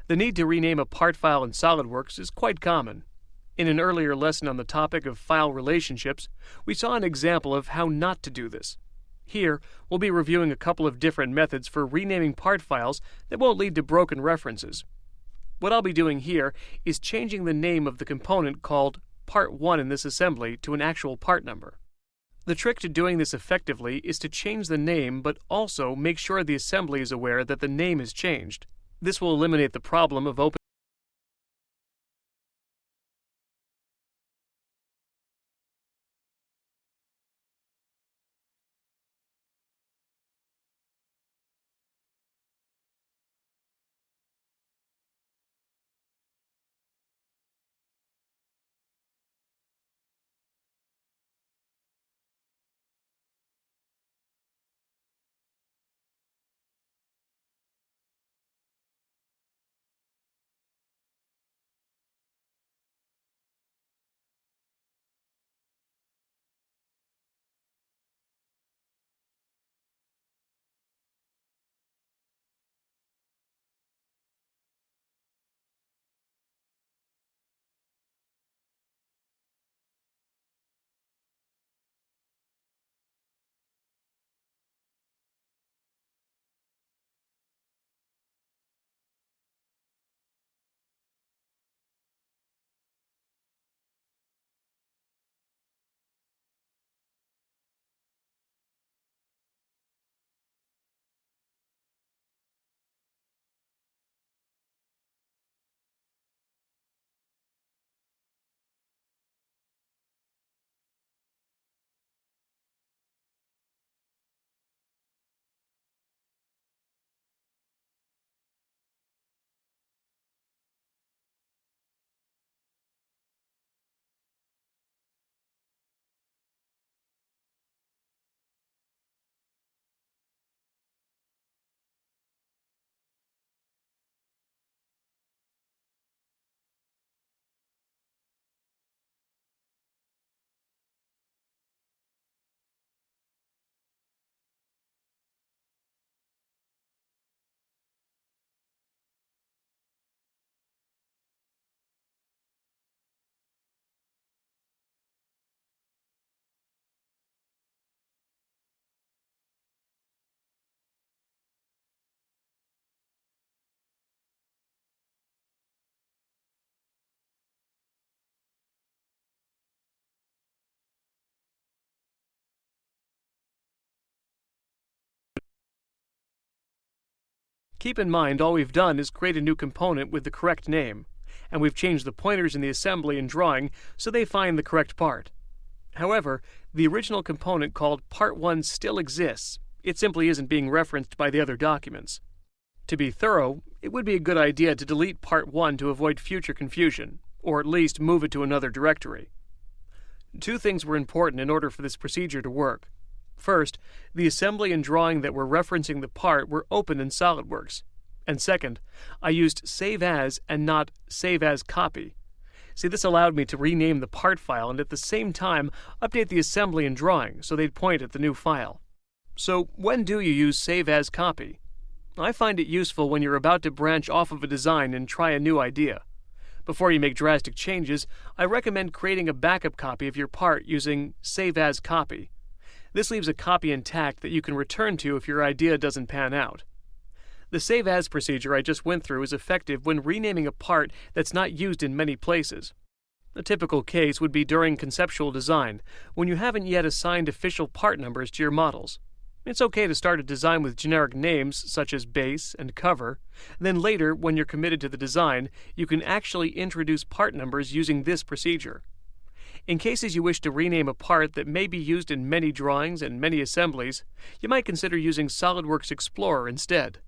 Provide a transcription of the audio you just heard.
The need to rename a part file in SolidWorks is quite common. In an earlier lesson on the topic of file relationships, we saw an example of how not to do this. Here, we'll be reviewing a couple of different methods for renaming part files that won't lead to broken references. What I'll be doing here is changing the name of the component called Part 1 in this assembly to an actual part number. The trick to doing this effectively is to change the name but also make sure the assembly is aware that the name is changed. This will eliminate the problem of opening Keep in mind all we've done is create a new component with the correct name, and we've changed the pointers in the assembly and drawing so they find the correct part. However, the original component called Part 1 still exists. It simply isn't being referenced by the other documents. To be thorough, it would be a good idea to delete Part 1 to avoid future confusion, or at least move it to another directory. Two things were important in order for this procedure to work. First, the assembly and drawing that were referencing the part were open in SolidWorks. And second, I used Save As and not Save As Copy. See, this allowed me to rename the part file and at the same time update the assembly and drawing so they'd point at the new file. So when do you use Save As Copy? I find it useful when you're about to branch off of a design and try a new idea. Before you make drastic changes, I recommend creating a backup copy of your part using Save As Copy. This leaves a copy intact that you can return to if your idea doesn't pan out. The Save As procedure I just went through is effective when renaming a part that's not used in many places. A typical case would be during conceptual design, when you haven't yet assigned official part numbers to your models. It's okay to start a design with generic names such as base and cover. Then later, when you're committed to the design, you can actually introduce part numbers using this procedure. In cases you wish to rename a part that may be used in many drawings and many assemblies, you might consider using SolidWorks Explorer instead.